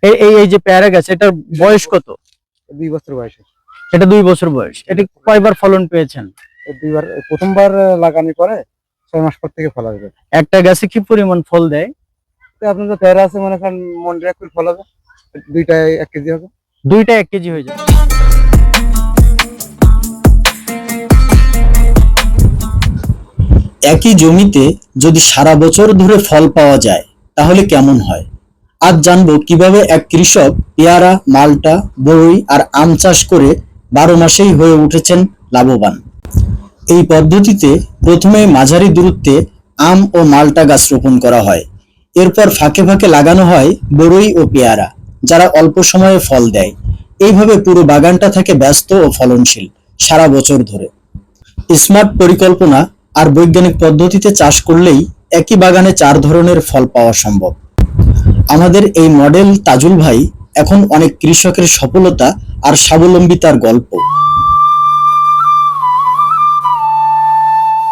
এই এই এই যে পেয়ারা গাছ, এটার বয়স কত? 2 বছর বয়সে। এটা 2 বছর বয়স। এটা কয়বার ফলন পেয়েছেন? দুইবার, প্রথমবার লাগানোর পরে 6 মাস পর থেকে ফল আসবে। একটা গাছে কি পরিমাণ ফল দেয়? তো আপনার যে পেয়ারা আছে মনে করেন মন রাখলে ফল হবে, দুইটায় 1 কেজি হবে। দুইটা 1 কেজি হয়ে যাবে। একই জমিতে যদি সারা বছর ধরে ফল পাওয়া যায় তাহলে কেমন হয়? আজ জানবো কিভাবে এক কৃষক পেয়ারা, মালটা, বরই আর আম চাষ করে 12 মাসেই হয়ে উঠেছেন লাভবান। এই পদ্ধতিতে প্রথমে মাঝারি দূরত্বে আম ও মালটা গাছ রোপণ করা হয়। এরপর ফাঁকে ফাঁকে লাগানো হয় বরই ও পেয়ারা, যারা অল্প সময়ে ফল দেয়। এইভাবে পুরো বাগানটা থাকে ব্যস্ত ও ফলনশীল সারা বছর ধরে। স্মার্ট পরিকল্পনা আর বৈজ্ঞানিক পদ্ধতিতে চাষ করলেই একই বাগানে 4 ধরনের ফল পাওয়া সম্ভব। আমাদের এই মডেল তাজুল ভাই এখন অনেক কৃষকের সফলতা আর স্বাবলম্বিতার গল্প।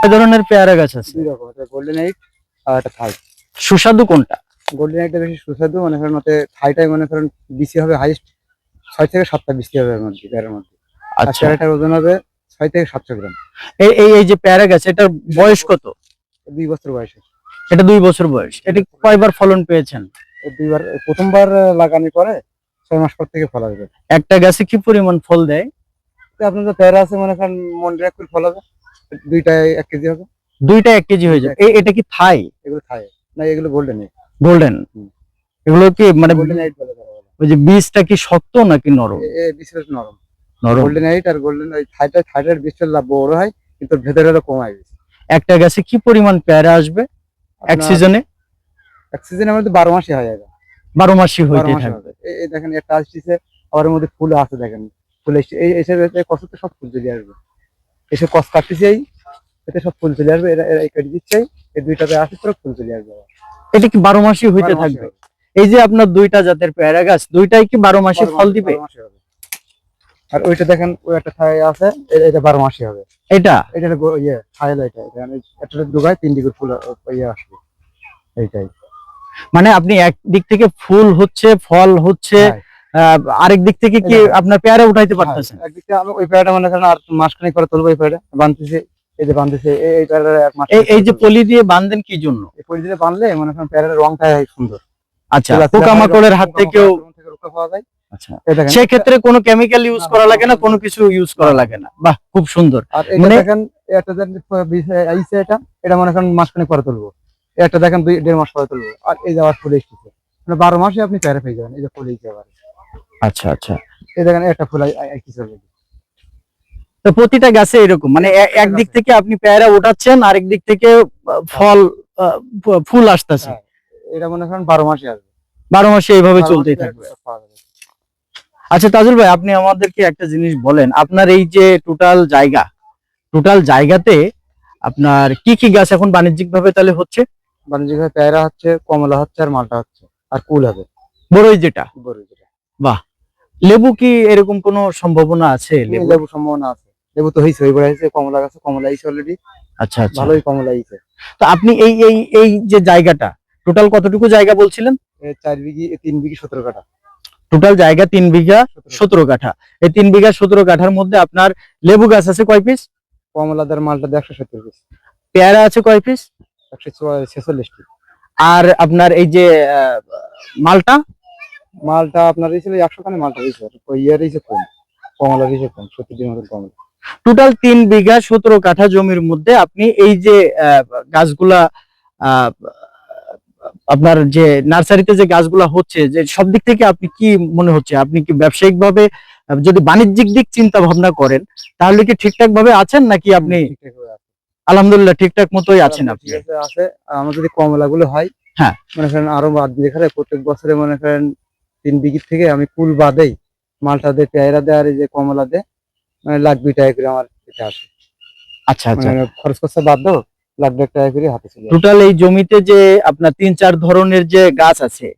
কয় ধরনের পেয়ারা গাছ আছে? 2 রকম, একটা গোল্ডেন এইট আর একটা থাই। সুস্বাদু কোনটা? গোল্ডেন এইটটা বেশি সুস্বাদু, মনে করেন মতে থাইটাই মনে করেন বিসি হবে হাইস্ট 6 থেকে 7টা বিসি হবে এর মধ্যে, পেয়ারার মধ্যে। আর আচ্ছা, পেয়ারাটার ওজন হবে 6 থেকে 700 গ্রাম। এই এই এই যে পেয়ারা গাছ, এটার বয়স কত? 2 বছর বয়সে। এটা 2 বছর বয়স। এটা কয়বার ফলন পেয়েছেন? দুইবার, প্রথমবার লাগানোর পরে 6 মাস পর থেকে ফল আসবে। একটা গাছে কি পরিমাণ ফল দেয়? তো আপনার যে পেয়ারা আছে মনে করেন মন রাখলে ফল হবে, দুইটায় 1 কেজি হবে। দুইটা 1 কেজি হয়ে যাবে। এটা কি থাই? এগুলো থাই না, এগুলো গোল্ডেন এইট। গোল্ডেন? হুম। এগুলো কি মানে গোল্ডেন এইট বলে তারা বলে। ওই যে বীজটা কি শক্ত নাকি নরম? বিশেষ নরম। নরম। গোল্ডেন এইট আর গোল্ডেন ওই থাইটার বীজটা বড় হয় কিন্তু ভেতরে হলো কম হয় বীজ। একটা গাছে কি পরিমাণ পেয়ারা আসবে এক সিজনে? এক সিজনের মধ্যে 12 মাসই হয় এটা। 12 মাসই 12 হইতে মাসই থাকবে। হবে। এই দেখেন একটা আসছে, আবার এর মধ্যে ফুল আছে দেখেন। ফুল এসে এসে কষতে সব ফুল চলে আসবে। এসে কষ কাটতেছে, এতে সব ফুল চলে আসবে। এরা এই কেটে দিচ্ছে, এই দুইটাতে আসে পুরো ফুল চলে আসবে। এটা কি 12 মাসই হইতে 12 মাসই থাকবে? হবে। এই যে আপনার দুইটা জাতের পেয়ারা গাছ, দুইটাই কি 12 মাসে 12 ফল দিবে? 12 মাসই হবে। আর ওইটা দেখেন, ওই একটা থাই আছে, এটা 12 মাসই হবে। এটা এটা হলো ইয়ে থাইল, এটা একটা ডুগায় 3 দিকে ফুল ইয়ে আসবে, এইটাই। মানে আপনি এক দিক থেকে ফুল হচ্ছে, ফল হচ্ছে, আরেক দিক থেকে কি আপনার পেয়ারা উঠাইতে পারতেছেন? একদিকে আমি ওই পেয়ারাটা মনে করেন আর মাসখানেক পরে তুলবো। এই পেয়ারা বানতেছে, এই যে বানতেছে, এই পেয়ারা 1 মাস। এই যে পলি দিয়ে বাঁধেন কি জন্য? এই পলি দিয়ে বানলে মনে করেন পেয়ারার রংটা সুন্দর। আচ্ছা, পোকামাকড়ের হাত থেকেও রক্ষা পাওয়া যায়। আচ্ছা, এই দেখেন, সেক্ষেত্রে কোনো কেমিক্যাল ইউজ করা লাগে না, কোনো কিছু ইউজ করা লাগে না। বাহ, খুব সুন্দর। আর এটা দেখেন, এটা আইসে, এটা মনে করেন মাসখানেক পরে তুলবো। এটা দেখেন 2.5 মাস পরে তুলবো। আর এই যে আবার ফুল এসেছে, মানে 12 মাসে আপনি পেয়ারা পেয়ে যাবেন। এই যে ফুল এসেছে আবার। আচ্ছা আচ্ছা, এই দেখেন একটা ফুল আইসে। তো প্রতিটা গাছে এরকম মানে একদিক থেকে আপনি পেয়ারা উঠাচ্ছেন, আরেক দিক থেকে ফল ফুল আসতেছে। এটা মনে করেন 12 মাসে আসবে। 12 মাসে এইভাবে চলতেই থাকবে। আচ্ছা তাজুল ভাই, আপনি আমাদেরকে একটা জিনিস বলেন, আপনার এই যে টোটাল জায়গাতে আপনার কি কি গাছ এখন বাণিজ্যিক ভাবে তাহলে হচ্ছে? বাণিজ্যিক পেয়ারা হচ্ছে, কমলা হচ্ছে, আর মালটা হচ্ছে, আর কুল হবে। বড়ই যেটা? বড়ই যেটা। বাহ। লেবু কি এরকম কোনো সম্ভাবনা আছে? লেবু সম্ভাবনা আছে। লেবু তো হইছে, ওইবার হইছে কমলা গাছে, কমলা হইছে অলরেডি। আচ্ছা আচ্ছা, ভালোই কমলা হইছে। তো আপনি এই এই এই যে জায়গাটা, টোটাল কতটুকু জায়গা বলছিলেন? 4 বিঘি, 3 বিঘি 17 কাঠা। টোটাল জায়গা 3 বিঘা 17 কাঠা। এই 3 বিঘা 17 কাঠার মধ্যে আপনার লেবু গাছ আছে কয় পিস? কমলাদার মালটা 170 পিস। পেয়ারা আছে কয় পিস? 146 টি। আর আপনার এই যে মালটা আপনার হইছিল 100 খানে, মালটা হইছে ওই ইয়ার হইছে কম, কমলা হইছে কম, 70 টির মতো কমলা। টোটাল 3 বিঘা 17 কাঠা জমির মধ্যে আপনি এই যে গাছগুলা আহ, আপনার যে নার্সারিতে যে গাছগুলা হচ্ছে, যে সব দিক থেকে আপনি কি মনে হচ্ছে, আপনি কি ব্যবসায়িক ভাবে যদি বাণিজ্যিক দিক চিন্তা ভাবনা করেন তাহলে কি ঠিকঠাক ভাবে আছেন নাকি আপনি? আলহামদুলিল্লাহ ঠিকঠাক মতোই আছেন আপনি। আছে। আমার যদি কমলা গুলো হয়, হ্যাঁ, মনে করেন আরো বাদ দিয়ে খালে প্রত্যেক বছরে মনে করেন 3 বিঘি থেকে আমি কুল বাদেই মালটা দিয়ে, পেয়ারা দিয়ে, আর এই যে কমলা দিয়ে, মানে লাখ 2 টাকা করে আমার এটা আসে। আচ্ছা আচ্ছা, মানে খরচ খরচা বাদ দাও, লাখ 2 টাকা করে হাতে চলে আসে। টোটাল এই জমিতে যে আপনার 3-4 ধরনের যে গাছ আছে,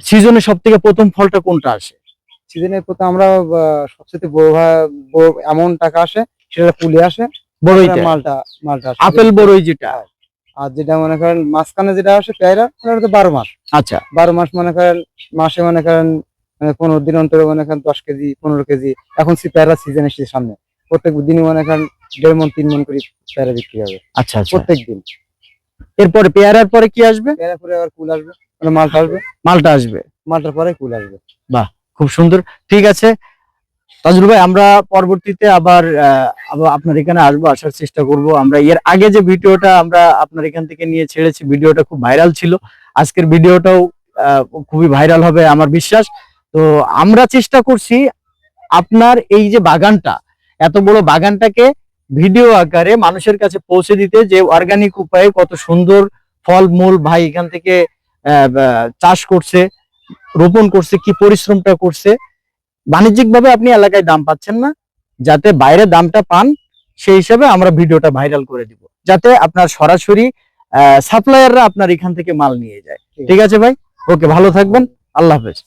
সিজনে সব থেকে প্রথম ফলটা কোনটা আসে? সিজনের প্রতি আমরা সবচেয়ে বড় এমন টাকা আসে, সেটা কুলে আসে। বড়ইটা? মালটা আসে। আপেল বড়ই যেটা? আর যেটা মনে করেন মাঝখানে যেটা আসে পেয়ারা ওটা তো 12 মাস। আচ্ছা 12 মাস মনে করেন মাসে মনে করেন 15 দিন অন্তরে মনে করেন 10 কেজি 15 কেজি। এখন পেয়ারা সিজন এসেছে সামনে, প্রত্যেক দিনই মনে করেন 1.5 মণ 3 মণ করে পেয়ারা বিক্রি হবে আচ্ছা আচ্ছা। প্রত্যেক দিন। এরপরে পেয়ারার পরে কি আসবে? পেয়ারা পরে আবার কুল আসবে, মানে মালটা আসবে, মালটা আসবে। মালটার পরে কুল আসবে। খুব সুন্দর। ঠিক আছে তাজুল ভাই, আমরা পরবর্তীতে আবার আপনার এখানে আসবো, আসার চেষ্টা করব। আমরা এর আগে যে ভিডিওটা আমরা আপনার এখান থেকে নিয়ে ছেড়েছি, ভিডিওটা খুব ভাইরাল ছিল। আজকের ভিডিওটাও খুবই ভাইরাল হবে আমার বিশ্বাস। তো আমরা চেষ্টা করছি আপনার এই যে বাগানটা, এত বড় বাগানটাকে ভিডিও আকারে মানুষের কাছে পৌঁছে দিতে, যে অর্গানিক উপায়ে কত সুন্দর ফল মূল ভাই এখান থেকে চাষ করছে, রোপণ করছে, কি পরিশ্রমটা করছে। বাণিজ্যিক ভাবে আপনি এলাকায় দাম পাচ্ছেন না, যাতে বাইরে দামটা পান সেই হিসাবে আমরা ভিডিওটা ভাইরাল করে দিব, যাতে আপনার সরাসরি সাপ্লায়াররা আপনার এখান থেকে মাল নিয়ে যায়। ঠিক আছে ভাই, ওকে, ভালো থাকবেন, আল্লাহ হাফেজ।